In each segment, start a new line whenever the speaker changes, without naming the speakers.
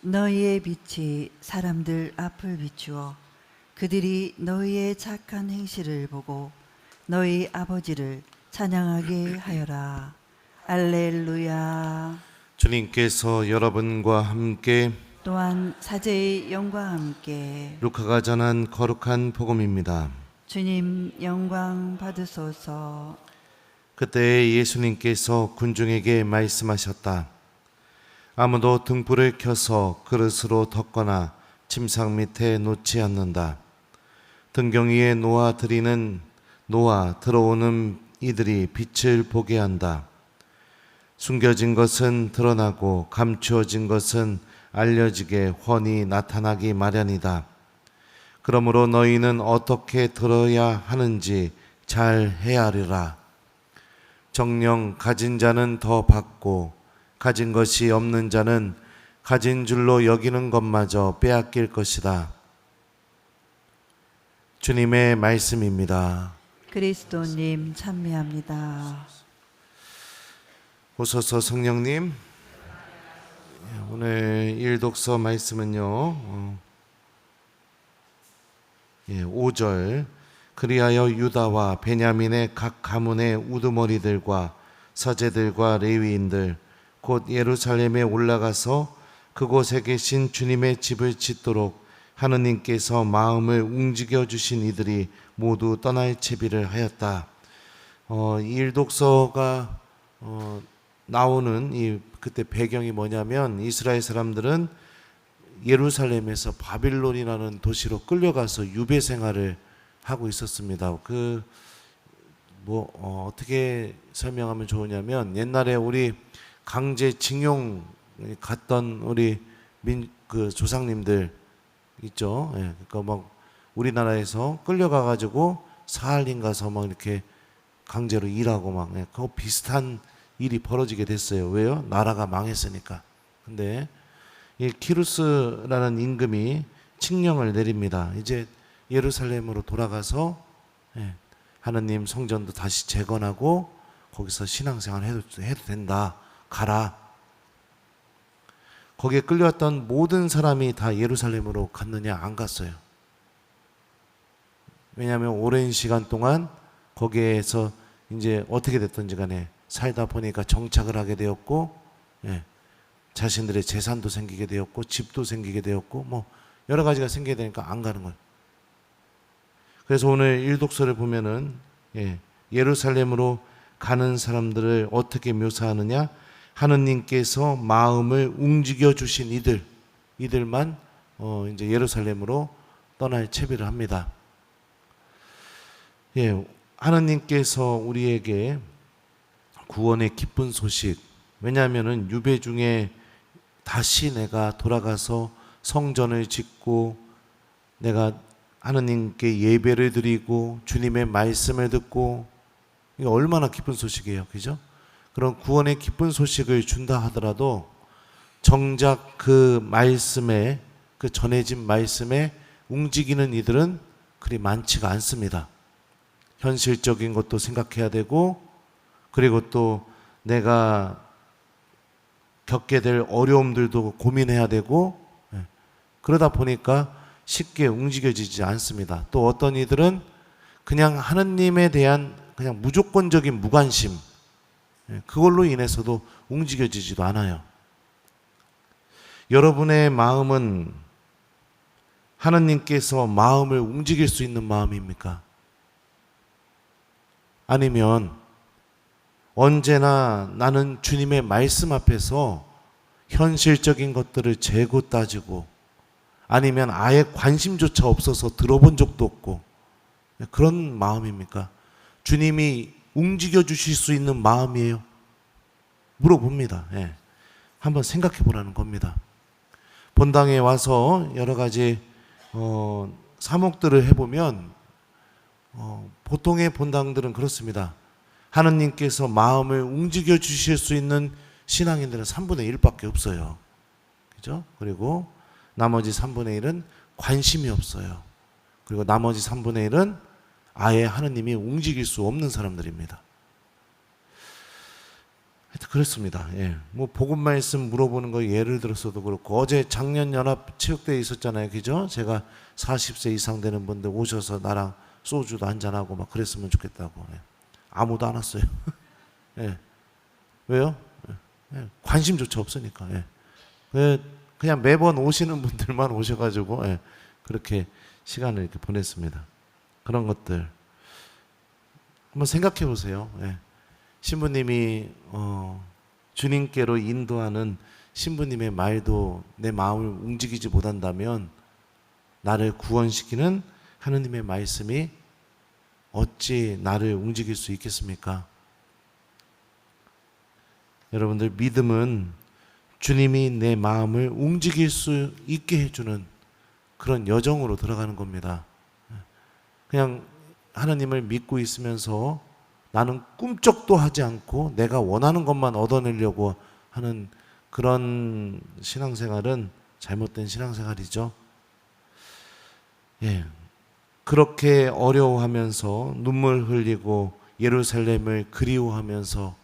너희의 빛이 사람들 앞을 비추어 그들이 너희의 착한 행실을 보고 너희 아버지를 찬양하게 하여라. 알렐루야.
주님께서 여러분과 함께
또한 사제의 영과 함께
루카가 전한 거룩한 복음입니다.
주님 영광 받으소서.
그때 예수님께서 군중에게 말씀하셨다. 아무도 등불을 켜서 그릇으로 덮거나 침상 밑에 놓지 않는다. 등경 위에 놓아 들어오는 이들이 빛을 보게 한다. 숨겨진 것은 드러나고 감추어진 것은 알려지게 훤히 나타나기 마련이다. 그러므로 너희는 어떻게 들어야 하는지 잘 헤아리라. 정녕 가진 자는 더 받고 가진 것이 없는 자는 가진 줄로 여기는 것마저 빼앗길 것이다. 주님의 말씀입니다.
그리스도님 찬미합니다.
오소서 성령님, 오늘 일독서 말씀은요 5절 그리하여 유다와 베냐민의 각 가문의 우두머리들과 서제들과 레위인들 곧 예루살렘에 올라가서 그곳에 계신 주님의 집을 짓도록 하느님께서 마음을 움직여 주신 이들이 모두 떠날 채비를 하였다. 이 일독서가 나오는 이 그때 배경이 뭐냐면 이스라엘 사람들은 예루살렘에서 바빌론이라는 도시로 끌려가서 유배 생활을 하고 있었습니다. 어떻게 설명하면 좋으냐면 옛날에 우리 강제징용 갔던 우리 조상님들 있죠. 예, 그러니까 막 우리나라에서 끌려가 가지고 사할린 가서 막 이렇게 강제로 일하고 막 그거 비슷한 일이 벌어지게 됐어요. 왜요? 나라가 망했으니까. 근데 이 키루스라는 임금이 칙령을 내립니다. 이제 예루살렘으로 돌아가서 하느님 성전도 다시 재건하고 거기서 신앙생활 해도 된다. 가라. 거기에 끌려왔던 모든 사람이 다 예루살렘으로 갔느냐? 안 갔어요. 왜냐하면 오랜 시간 동안 거기에서 이제 어떻게 됐든지 간에 살다 보니까 정착을 하게 되었고, 자신들의 재산도 생기게 되었고, 집도 생기게 되었고, 뭐 여러 가지가 생기게 되니까 안 가는 거예요. 그래서 오늘 일독서를 보면은 예루살렘으로 가는 사람들을 어떻게 묘사하느냐? 하느님께서 마음을 움직여 주신 이들만 이제 예루살렘으로 떠날 채비를 합니다. 하느님께서 우리에게 구원의 기쁜 소식, 왜냐하면은 유배 중에 다시 내가 돌아가서 성전을 짓고 내가 하느님께 예배를 드리고 주님의 말씀을 듣고, 이게 얼마나 기쁜 소식이에요, 그죠? 그런 구원의 기쁜 소식을 준다 하더라도 정작 그 말씀에, 그 전해진 말씀에 움직이는 이들은 그리 많지가 않습니다. 현실적인 것도 생각해야 되고, 그리고 또 내가 겪게 될 어려움들도 고민해야 되고, 그러다 보니까 쉽게 움직여지지 않습니다. 또 어떤 이들은 그냥 하느님에 대한 그냥 무조건적인 무관심, 그걸로 인해서도 움직여지지도 않아요. 여러분의 마음은 하느님께서 마음을 움직일 수 있는 마음입니까? 아니면 언제나 나는 주님의 말씀 앞에서 현실적인 것들을 재고 따지고, 아니면 아예 관심조차 없어서 들어본 적도 없고 그런 마음입니까? 주님이 움직여 주실 수 있는 마음이에요? 물어봅니다. 한번 생각해 보라는 겁니다. 본당에 와서 여러 가지 사목들을 해보면 보통의 본당들은 그렇습니다. 하느님께서 마음을 움직여 주실 수 있는 신앙인들은 3분의 1밖에 없어요. 그죠? 그리고 나머지 3분의 1은 관심이 없어요. 그리고 나머지 3분의 1은 아예 하느님이 움직일 수 없는 사람들입니다. 하여튼 그렇습니다. 예. 뭐 복음 말씀 물어보는 거 예를 들어서도 그렇고 어제 작년 연합 체육대회 있었잖아요. 그죠? 제가 40세 이상 되는 분들 오셔서 나랑 소주도 한잔하고 막 그랬으면 좋겠다고. 예. 아무도 안 왔어요. 예. 왜요? 예. 관심조차 없으니까. 예. 그냥 매번 오시는 분들만 오셔가지고 예. 그렇게 시간을 이렇게 보냈습니다. 그런 것들 한번 생각해 보세요. 예. 신부님이 주님께로 인도하는 신부님의 말도 내 마음을 움직이지 못한다면 나를 구원시키는 하느님의 말씀이 어찌 나를 움직일 수 있겠습니까? 여러분들 믿음은 주님이 내 마음을 움직일 수 있게 해주는 그런 여정으로 들어가는 겁니다. 그냥 하나님을 믿고 있으면서 나는 꿈쩍도 하지 않고 내가 원하는 것만 얻어내려고 하는 그런 신앙생활은 잘못된 신앙생활이죠. 예. 그렇게 어려워하면서 눈물 흘리고 예루살렘을 그리워하면서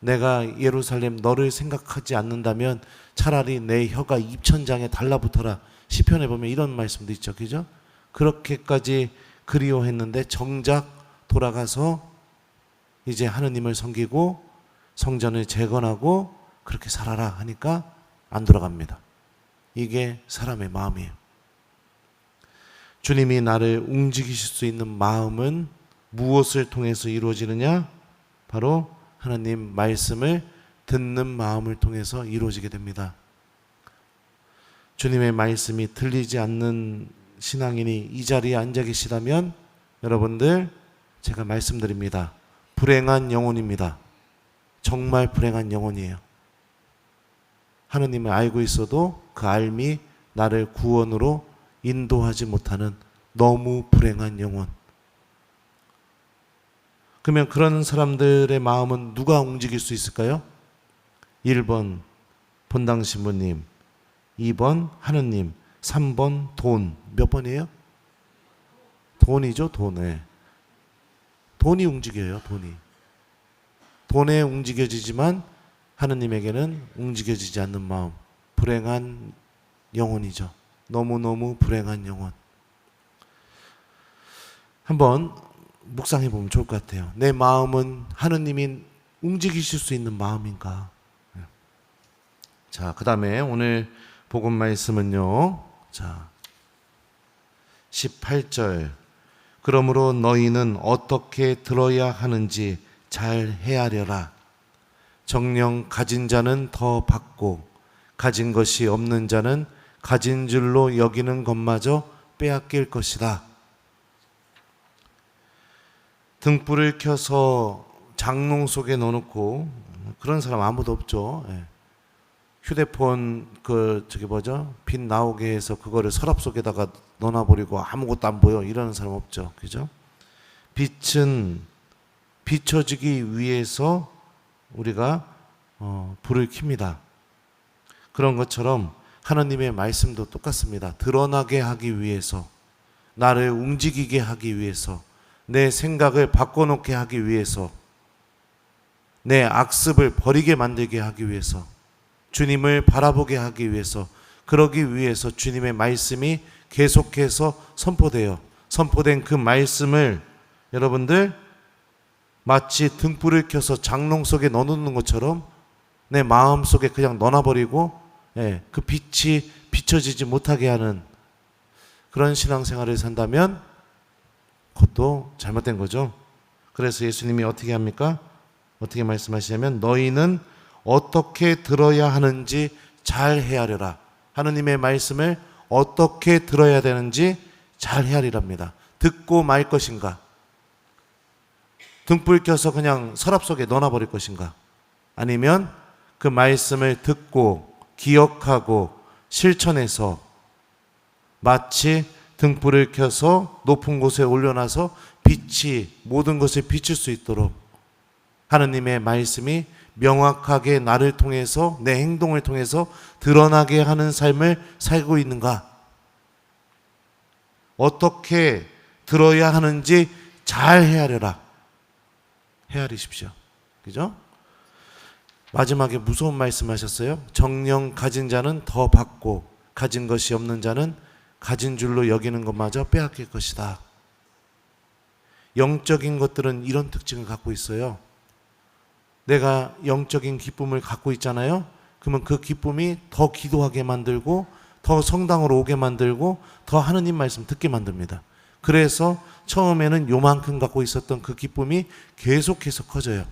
내가 예루살렘 너를 생각하지 않는다면 차라리 내 혀가 입천장에 달라붙어라. 시편에 보면 이런 말씀도 있죠. 그죠? 그렇게까지 그리워했는데 정작 돌아가서 이제 하느님을 섬기고 성전을 재건하고 그렇게 살아라 하니까 안 돌아갑니다. 이게 사람의 마음이에요. 주님이 나를 움직이실 수 있는 마음은 무엇을 통해서 이루어지느냐? 바로 하나님 말씀을 듣는 마음을 통해서 이루어지게 됩니다. 주님의 말씀이 들리지 않는 신앙인이 이 자리에 앉아 계시다면 여러분들 제가 말씀드립니다. 불행한 영혼입니다. 정말 불행한 영혼이에요. 하느님을 알고 있어도 그 알미 나를 구원으로 인도하지 못하는 너무 불행한 영혼. 그러면 그런 사람들의 마음은 누가 움직일 수 있을까요? 1번 본당 신부님, 2번 하느님, 3번 돈. 몇 번이에요? 돈이죠, 돈에. 돈이 움직여요, 돈이. 돈에 움직여지지만 하느님에게는 움직여지지 않는 마음. 불행한 영혼이죠. 너무너무 불행한 영혼. 한번 묵상해 보면 좋을 것 같아요. 내 마음은 하느님이 움직이실 수 있는 마음인가? 자, 그 다음에 오늘 복음 말씀은요. 자, 18절. 그러므로 너희는 어떻게 들어야 하는지 잘 헤아려라. 정녕 가진 자는 더 받고 가진 것이 없는 자는 가진 줄로 여기는 것마저 빼앗길 것이다. 등불을 켜서 장롱 속에 넣어놓고 그런 사람 아무도 없죠. 휴대폰 빛 나오게 해서 그거를 서랍 속에다가 넣어놔버리고 아무것도 안 보여 이러는 사람 없죠. 그죠? 빛은 비춰지기 위해서 우리가 불을 켭니다. 그런 것처럼 하나님의 말씀도 똑같습니다. 드러나게 하기 위해서, 나를 움직이게 하기 위해서, 내 생각을 바꿔놓게 하기 위해서, 내 악습을 버리게 만들게 하기 위해서, 주님을 바라보게 하기 위해서, 그러기 위해서 주님의 말씀이 계속해서 선포된 그 말씀을 여러분들 마치 등불을 켜서 장롱 속에 넣어놓는 것처럼 내 마음 속에 그냥 넣어버리고 그 빛이 비춰지지 못하게 하는 그런 신앙생활을 산다면 그것도 잘못된 거죠. 그래서 예수님이 어떻게 합니까? 어떻게 말씀하시냐면 너희는 어떻게 들어야 하는지 잘 헤아려라. 하느님의 말씀을 어떻게 들어야 되는지 잘 헤아리랍니다. 듣고 말 것인가? 등불 켜서 그냥 서랍 속에 넣어버릴 것인가? 아니면 그 말씀을 듣고 기억하고 실천해서 마치 등불을 켜서 높은 곳에 올려놔서 빛이 모든 것을 비출 수 있도록 하느님의 말씀이 명확하게 나를 통해서 내 행동을 통해서 드러나게 하는 삶을 살고 있는가? 어떻게 들어야 하는지 잘 헤아려라. 헤아리십시오. 그죠? 마지막에 무서운 말씀하셨어요. 정령 가진 자는 더 받고 가진 것이 없는 자는 가진 줄로 여기는 것마저 빼앗길 것이다. 영적인 것들은 이런 특징을 갖고 있어요. 내가 영적인 기쁨을 갖고 있잖아요. 그러면 그 기쁨이 더 기도하게 만들고 더 성당으로 오게 만들고 더 하느님 말씀 듣게 만듭니다. 그래서 처음에는 요만큼 갖고 있었던 그 기쁨이 계속해서 커져요.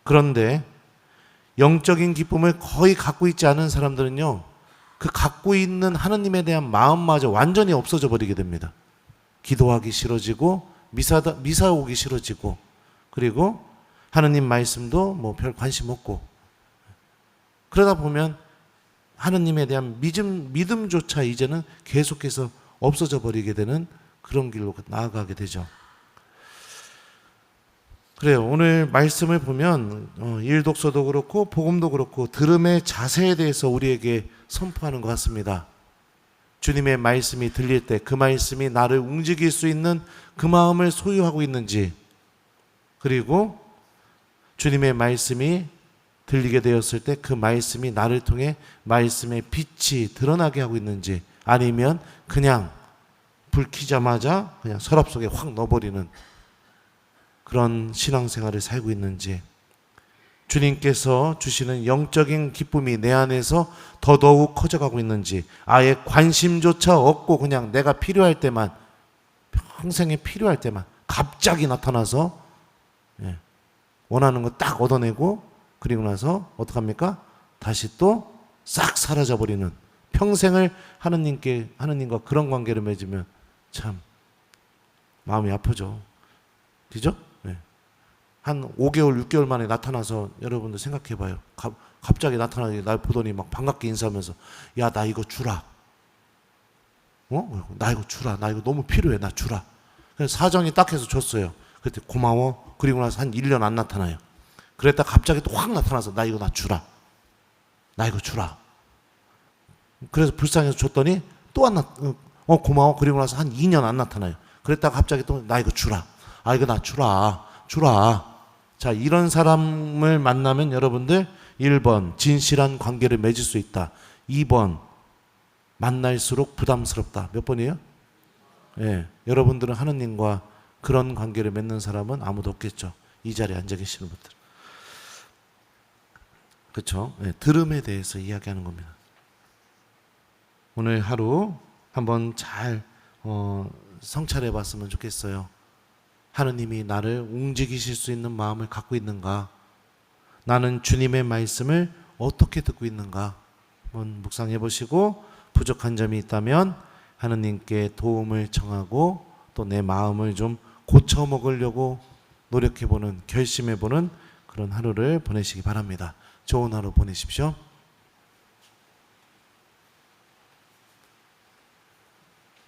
그런데 영적인 기쁨을 거의 갖고 있지 않은 사람들은요, 그 갖고 있는 하느님에 대한 마음마저 완전히 없어져 버리게 됩니다. 기도하기 싫어지고 미사 오기 싫어지고, 그리고 하느님 말씀도 뭐 별 관심 없고, 그러다 보면 하느님에 대한 믿음조차 이제는 계속해서 없어져 버리게 되는 그런 길로 나아가게 되죠. 그래요. 오늘 말씀을 보면 일독서도 그렇고 복음도 그렇고 들음의 자세에 대해서 우리에게 선포하는 것 같습니다. 주님의 말씀이 들릴 때 그 말씀이 나를 움직일 수 있는 그 마음을 소유하고 있는지, 그리고 주님의 말씀이 들리게 되었을 때 그 말씀이 나를 통해 말씀의 빛이 드러나게 하고 있는지, 아니면 그냥 불 켜자마자 그냥 서랍 속에 확 넣어버리는 그런 신앙생활을 살고 있는지, 주님께서 주시는 영적인 기쁨이 내 안에서 더더욱 커져가고 있는지, 아예 관심조차 없고 그냥 내가 필요할 때만, 평생에 필요할 때만 갑자기 나타나서 원하는 거 딱 얻어내고, 그리고 나서 어떡합니까? 다시 또 싹 사라져버리는, 평생을 하느님과 그런 관계를 맺으면 참 마음이 아프죠. 그죠? 한 5개월, 6개월 만에 나타나서 여러분들 생각해 봐요. 갑자기 나타나게 날 보더니 막 반갑게 인사하면서, 야, 나 이거 주라. 나 이거 주라. 나 이거 너무 필요해. 나 주라. 그래서 사정이 딱 해서 줬어요. 그때 고마워. 그리고 나서 한 1년 안 나타나요. 그랬다 갑자기 또 확 나타나서, 나 이거 나 주라. 나 이거 주라. 그래서 불쌍해서 줬더니 또 안 고마워. 그리고 나서 한 2년 안 나타나요. 그랬다가 갑자기 또, 나 이거 주라. 아, 이거 나 주라. 주라. 자, 이런 사람을 만나면 여러분들 1번 진실한 관계를 맺을 수 있다. 2번 만날수록 부담스럽다. 몇 번이에요? 여러분들은 하느님과 그런 관계를 맺는 사람은 아무도 없겠죠. 이 자리에 앉아 계시는 분들. 그렇죠? 들음에 대해서 이야기하는 겁니다. 오늘 하루 한번 잘 성찰해 봤으면 좋겠어요. 하느님이 나를 움직이실 수 있는 마음을 갖고 있는가? 나는 주님의 말씀을 어떻게 듣고 있는가? 한번 묵상해 보시고, 부족한 점이 있다면 하느님께 도움을 청하고 또 내 마음을 좀 고쳐 먹으려고 노력해 보는, 결심해 보는 그런 하루를 보내시기 바랍니다. 좋은 하루 보내십시오.